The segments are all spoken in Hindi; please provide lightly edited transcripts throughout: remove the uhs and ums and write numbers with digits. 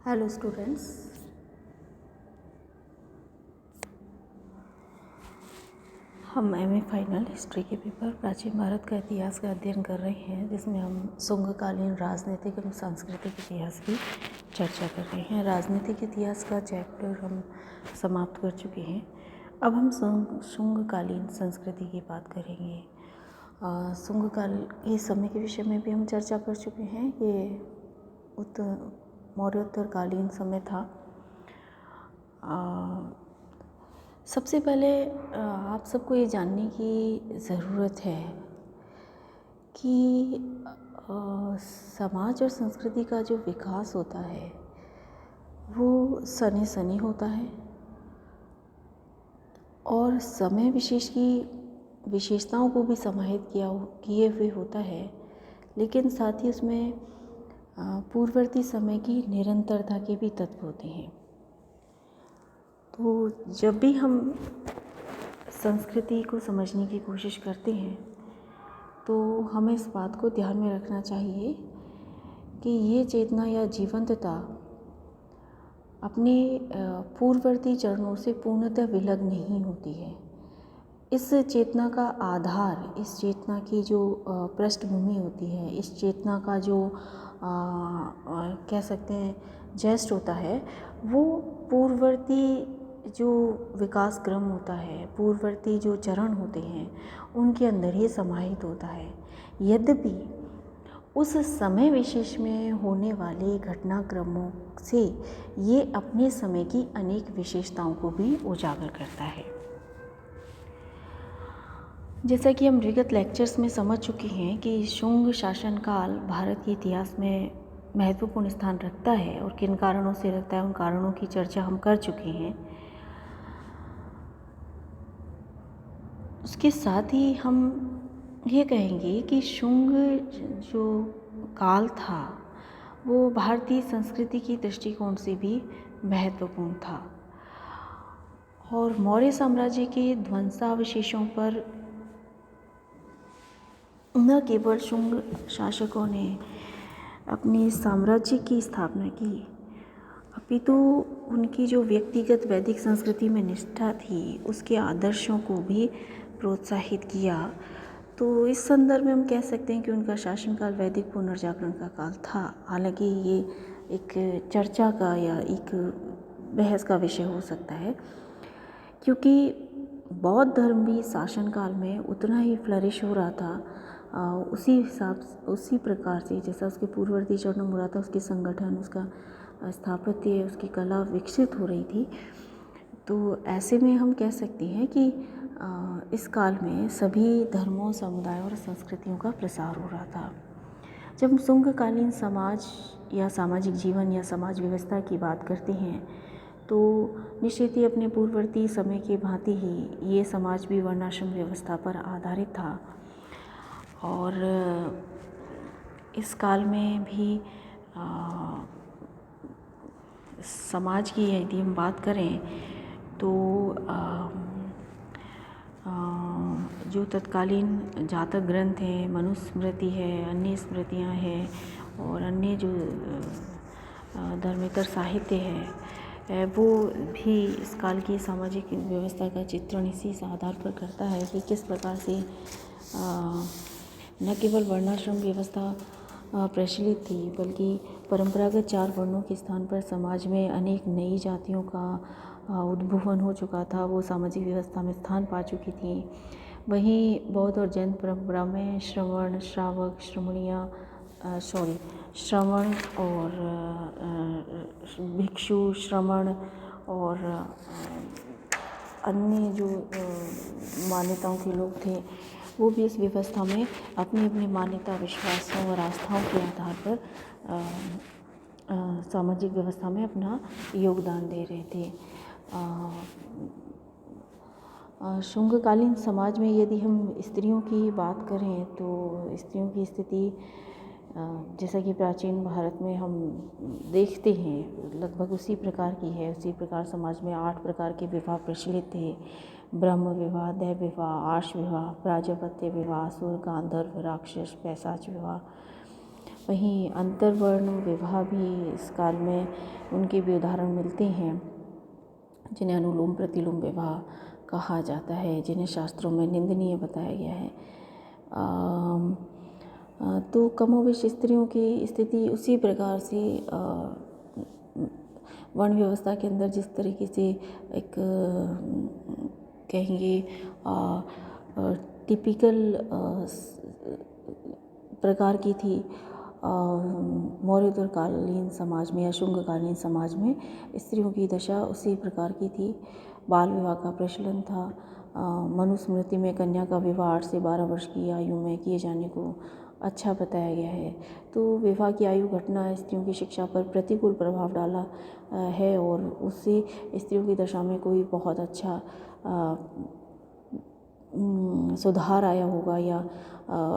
Hello students. हम एमए फाइनल हिस्ट्री के पेपर प्राचीन भारत का इतिहास का अध्ययन कर रहे हैं, जिसमें हम शुंगकालीन राजनीतिक एवं सांस्कृतिक इतिहास की चर्चा कर रहे हैं। राजनीतिक इतिहास का चैप्टर हम समाप्त कर चुके हैं। अब हम शुंगकालीन संस्कृति की बात करेंगे। शुंगकाल के समय के विषय में भी हम चर्चा कर चुके हैं। ये मौर्योत्तरकालीन समय था। सबसे पहले आप सबको ये जानने की ज़रूरत है कि समाज और संस्कृति का जो विकास होता है वो सने सनी होता है और समय विशेष की विशेषताओं को भी समाहित किए हुए होता है, लेकिन साथ ही उसमें पूर्ववर्ती समय की निरंतरता के भी तत्व होते हैं। तो जब भी हम संस्कृति को समझने की कोशिश करते हैं तो हमें इस बात को ध्यान में रखना चाहिए कि ये चेतना या जीवंतता अपने पूर्ववर्ती चरणों से पूर्णतः विलग नहीं होती है। इस चेतना का आधार, इस चेतना की जो पृष्ठभूमि होती है, इस चेतना का जो कह सकते हैं जेस्ट होता है, वो पूर्ववर्ती जो विकास क्रम होता है, पूर्ववर्ती जो चरण होते हैं, उनके अंदर ही समाहित होता है। यद्यपि उस समय विशेष में होने वाले घटनाक्रमों से ये अपने समय की अनेक विशेषताओं को भी उजागर करता है। जैसा कि हम विगत लेक्चर्स में समझ चुके हैं कि शुंग शासनकाल भारत के इतिहास में महत्वपूर्ण स्थान रखता है और किन कारणों से रखता है, उन कारणों की चर्चा हम कर चुके हैं। उसके साथ ही हम ये कहेंगे कि शुंग जो काल था वो भारतीय संस्कृति की दृष्टिकोण से भी महत्वपूर्ण था और मौर्य साम्राज्य के ध्वंसावशेषों पर न केवल शुंग शासकों ने अपने साम्राज्य की स्थापना की, अपितु उनकी जो व्यक्तिगत वैदिक संस्कृति में निष्ठा थी, उसके आदर्शों को भी प्रोत्साहित किया। तो इस संदर्भ में हम कह सकते हैं कि उनका शासनकाल वैदिक पुनर्जागरण का काल था। हालांकि ये एक चर्चा का या एक बहस का विषय हो सकता है, क्योंकि बौद्ध धर्म भी शासनकाल में उतना ही फ्लरिश हो रहा था, उसी प्रकार से जैसा उसके पूर्ववर्ती चरणों में हो रहा था। उसके संगठन, उसका स्थापत्य, उसकी कला विकसित हो रही थी। तो ऐसे में हम कह सकते हैं कि इस काल में सभी धर्मों, समुदायों और संस्कृतियों का प्रसार हो रहा था। जब हम शुंगकालीन समाज या सामाजिक जीवन या समाज व्यवस्था की बात करते हैं तो निश्चित ही अपने पूर्ववर्ती समय की भांति ही ये समाज भी वर्णाश्रम व्यवस्था पर आधारित था और इस काल में भी समाज की यदि हम बात करें तो जो तत्कालीन जातक ग्रंथ हैं, मनुस्मृति है, अन्य स्मृतियाँ हैं और अन्य जो धर्मेतर साहित्य है, वो भी इस काल की सामाजिक व्यवस्था का चित्रण इसी आधार पर करता है कि किस प्रकार से न केवल वर्णाश्रम व्यवस्था प्रचलित थी, बल्कि परंपरागत 4 वर्णों के स्थान पर समाज में अनेक नई जातियों का उद्भवन हो चुका था। वो सामाजिक व्यवस्था में स्थान पा चुकी थी। वहीं बौद्ध और जैन परंपरा में श्रवण, श्रावक, श्रवण और भिक्षु, श्रमण और अन्य जो मान्यताओं के लोग थे, वो भी इस व्यवस्था में अपनी अपनी मान्यता, विश्वासों और आस्थाओं के आधार पर सामाजिक व्यवस्था में अपना योगदान दे रहे थे। शुंगकालीन समाज में यदि हम स्त्रियों की बात करें तो स्त्रियों की स्थिति जैसा कि प्राचीन भारत में हम देखते हैं लगभग उसी प्रकार की है। उसी प्रकार समाज में 8 प्रकार के विवाह प्रचलित थे: ब्रह्म विवाह, दैव विवाह, आर्ष विवाह, प्राजापत्य विवाह, असुर, गांधर्व, राक्षस, पैशाच विवाह। वहीं अंतर्वर्ण विवाह भी इस काल में उनके भी उदाहरण मिलते हैं, जिन्हें अनुलोम प्रतिलोम विवाह कहा जाता है, जिन्हें शास्त्रों में निंदनीय बताया गया है। तो कमोवेश स्त्रियों की स्थिति उसी प्रकार से वर्ण व्यवस्था के अंदर जिस तरीके से एक कहेंगे टिपिकल प्रकार की थी मौर्योत्तरकालीन समाज में या शुंगकालीन समाज में स्त्रियों की दशा उसी प्रकार की थी। बाल विवाह का प्रचलन था। मनुस्मृति में कन्या का विवाह 8 से 12 वर्ष की आयु में किए जाने को अच्छा बताया गया है। तो विवाह की आयु घटना स्त्रियों की शिक्षा पर प्रतिकूल प्रभाव डाला है और उससे स्त्रियों की दशा में कोई बहुत अच्छा सुधार आया होगा या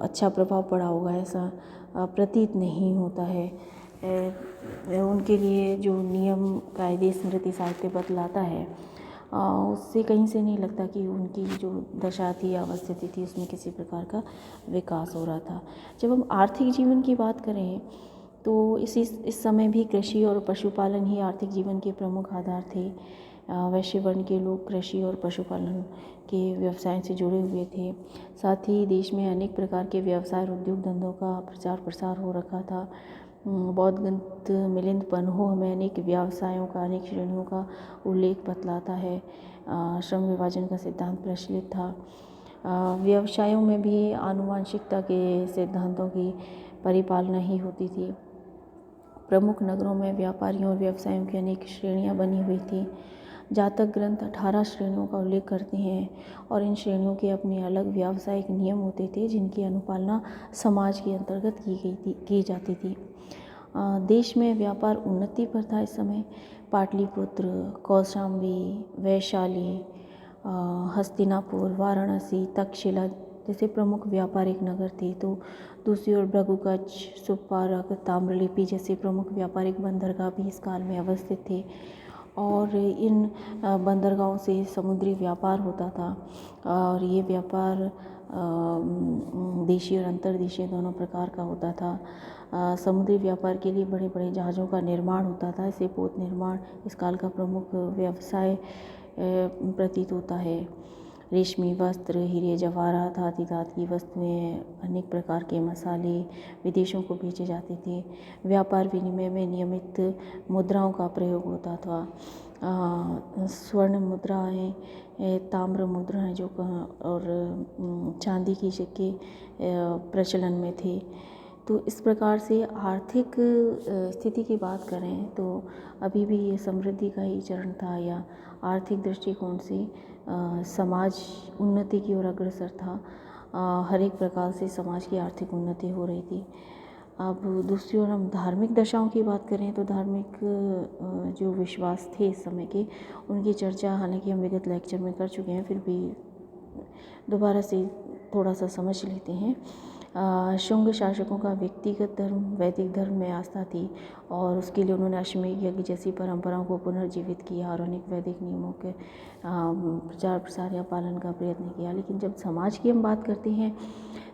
अच्छा प्रभाव पड़ा होगा ऐसा प्रतीत नहीं होता है। उनके लिए जो नियम कायदे स्मृति साहित्य बतलाता है उससे कहीं से नहीं लगता कि उनकी जो दशा थी या अवस्थिति थी उसमें किसी प्रकार का विकास हो रहा था। जब हम आर्थिक जीवन की बात करें तो इस समय भी कृषि और पशुपालन ही आर्थिक जीवन के प्रमुख आधार थे। वैश्य वर्ण के लोग कृषि और पशुपालन के व्यवसाय से जुड़े हुए थे। साथ ही देश में अनेक प्रकार के व्यवसाय और उद्योग धंधों का प्रचार प्रसार हो रखा था। बौद्ध ग्रंथ मिलिंद पन्हो हमें अनेक व्यवसायों का अनेक श्रेणियों का उल्लेख बतलाता है। श्रम विभाजन का सिद्धांत प्रचलित था। व्यवसायों में भी आनुवांशिकता के सिद्धांतों की परिपालना ही होती थी। प्रमुख नगरों में व्यापारियों और व्यवसायों की अनेक श्रेणियां बनी हुई थी। जातक ग्रंथ 18 श्रेणियों का उल्लेख करते हैं और इन श्रेणियों के अपने अलग व्यावसायिक नियम होते थे जिनकी अनुपालना समाज के अंतर्गत की जाती थी। देश में व्यापार उन्नति पर था इस समय। पाटलिपुत्र, कौशाम्बी, वैशाली, हस्तिनापुर, वाराणसी, तक्षशिला जैसे प्रमुख व्यापारिक नगर थे। तो दूसरी ओर भृगुकच्छ, सुपारक, ताम्रलिप्ति जैसे प्रमुख व्यापारिक बंदरगाह भी इस काल में अवस्थित थे और इन बंदरगाहों से समुद्री व्यापार होता था और ये व्यापार देशीय और अंतर्देशीय दोनों प्रकार का होता था। समुद्री व्यापार के लिए बड़े बड़े जहाज़ों का निर्माण होता था। इसे पोत निर्माण इस काल का प्रमुख व्यवसाय प्रतीत होता है। रेशमी वस्त्र, हीरे जवाहरात, हाथी दांत की वस्तुएं, अनेक प्रकार के मसाले विदेशों को भेजे जाते थे। व्यापार विनिमय में नियमित मुद्राओं का प्रयोग होता था। स्वर्ण मुद्राएं, ताम्र मुद्राएं जो और चांदी की सिक्के प्रचलन में थे। तो इस प्रकार से आर्थिक स्थिति की बात करें तो अभी भी ये समृद्धि का ही चरण था या आर्थिक दृष्टिकोण से समाज उन्नति की ओर अग्रसर था। हर एक प्रकार से समाज की आर्थिक उन्नति हो रही थी। अब दूसरी ओर हम धार्मिक दशाओं की बात करें तो धार्मिक जो विश्वास थे इस समय के उनकी चर्चा हालांकि हम विगत लेक्चर में कर चुके हैं, फिर भी दोबारा से थोड़ा सा समझ लेते हैं। शुंग शासकों का व्यक्तिगत धर्म वैदिक धर्म में आस्था थी और उसके लिए उन्होंने अश्वमेध यज्ञ जैसी परंपराओं को पुनर्जीवित किया और अनेक वैदिक नियमों के प्रचार प्रसार या पालन का प्रयत्न किया। लेकिन जब समाज की हम बात करते हैं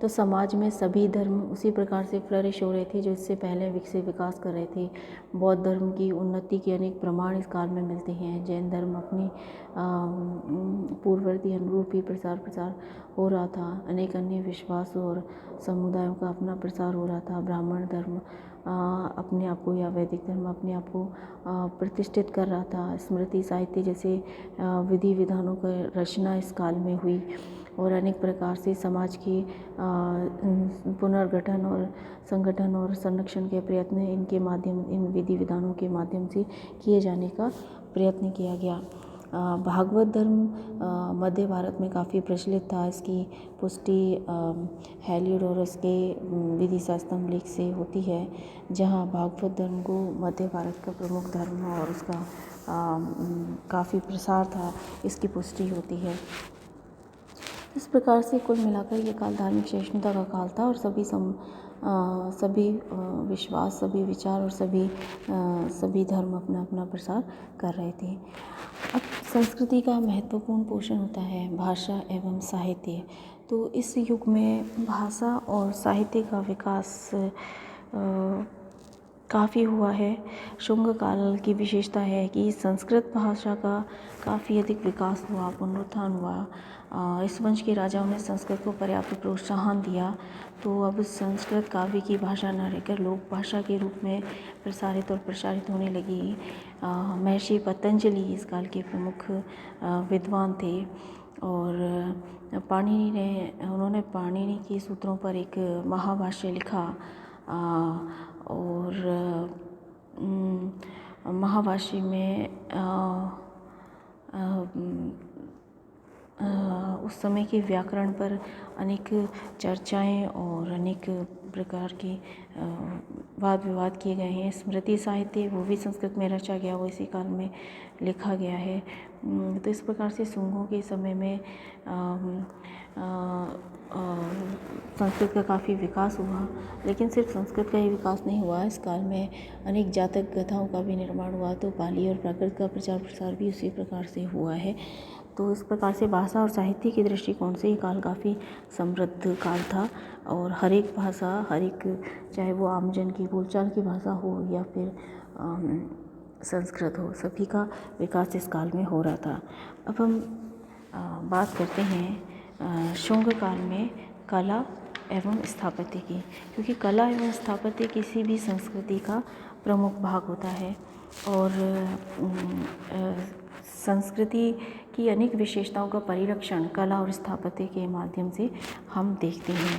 तो समाज में सभी धर्म उसी प्रकार से फ्लरिश हो रहे थे जो इससे पहले विकसित विकास कर रहे थे। बौद्ध धर्म की उन्नति के अनेक प्रमाण इस काल में मिलते हैं। जैन धर्म अपनी पूर्ववर्ती अनुरूप ही प्रसार हो रहा था। अनेक अन्य विश्वास और समुदायों का अपना प्रसार हो रहा था। ब्राह्मण धर्म अपने आप को या वैदिक धर्म अपने आप को प्रतिष्ठित कर रहा था। स्मृति साहित्य जैसे विधि विधानों की रचना इस काल में हुई और अनेक प्रकार से समाज की पुनर्गठन और संगठन और संरक्षण के प्रयत्न इन विधि विधानों के माध्यम से किए जाने का प्रयत्न किया गया। भागवत धर्म मध्य भारत में काफ़ी प्रचलित था। इसकी पुष्टि हेलियोडोरस के विधि शास्त्रम लेख से होती है, जहाँ भागवत धर्म को मध्य भारत का प्रमुख धर्म और उसका काफ़ी प्रसार था, इसकी पुष्टि होती है। इस प्रकार से कुल मिलाकर ये काल धार्मिक सहिष्णुता का काल था और सभी विश्वास, सभी विचार और सभी धर्म अपना अपना प्रसार कर रहे थे। अब संस्कृति का महत्वपूर्ण पोषण होता है भाषा एवं साहित्य। तो इस युग में भाषा और साहित्य का विकास काफ़ी हुआ है। शुंग काल की विशेषता है कि संस्कृत भाषा का काफ़ी अधिक विकास हुआ, पुनरुत्थान हुआ। इस वंश के राजाओं ने संस्कृत को पर्याप्त प्रोत्साहन दिया, तो अब संस्कृत काव्य की भाषा न रहकर लोक भाषा के रूप में प्रसारित और प्रचारित होने लगी। महर्षि पतंजलि इस काल के प्रमुख विद्वान थे और उन्होंने पाणिनि के सूत्रों पर एक महाभाष्य लिखा और महाभाष्य में उस समय के व्याकरण पर अनेक चर्चाएं और अनेक प्रकार के वाद विवाद किए गए हैं। स्मृति साहित्य वो भी संस्कृत में रचा गया, वो इसी काल में लिखा गया है। तो इस प्रकार से शुंगों के समय में संस्कृत का काफ़ी विकास हुआ। लेकिन सिर्फ संस्कृत का ही विकास नहीं हुआ, इस काल में अनेक जातक कथाओं का भी निर्माण हुआ, तो पाली और प्राकृत का प्रचार प्रसार भी उसी प्रकार से हुआ है। तो इस प्रकार से भाषा और साहित्य के दृष्टिकोण से ये काल काफ़ी समृद्ध काल था और हर एक भाषा, चाहे वो आमजन की बोलचाल की भाषा हो या फिर संस्कृत हो, सभी का विकास इस काल में हो रहा था। अब हम बात करते हैं शुंग काल में कला एवं स्थापत्य की, क्योंकि कला एवं स्थापत्य किसी भी संस्कृति का प्रमुख भाग होता है और संस्कृति की अनेक विशेषताओं का परिरक्षण कला और स्थापत्य के माध्यम से हम देखते हैं।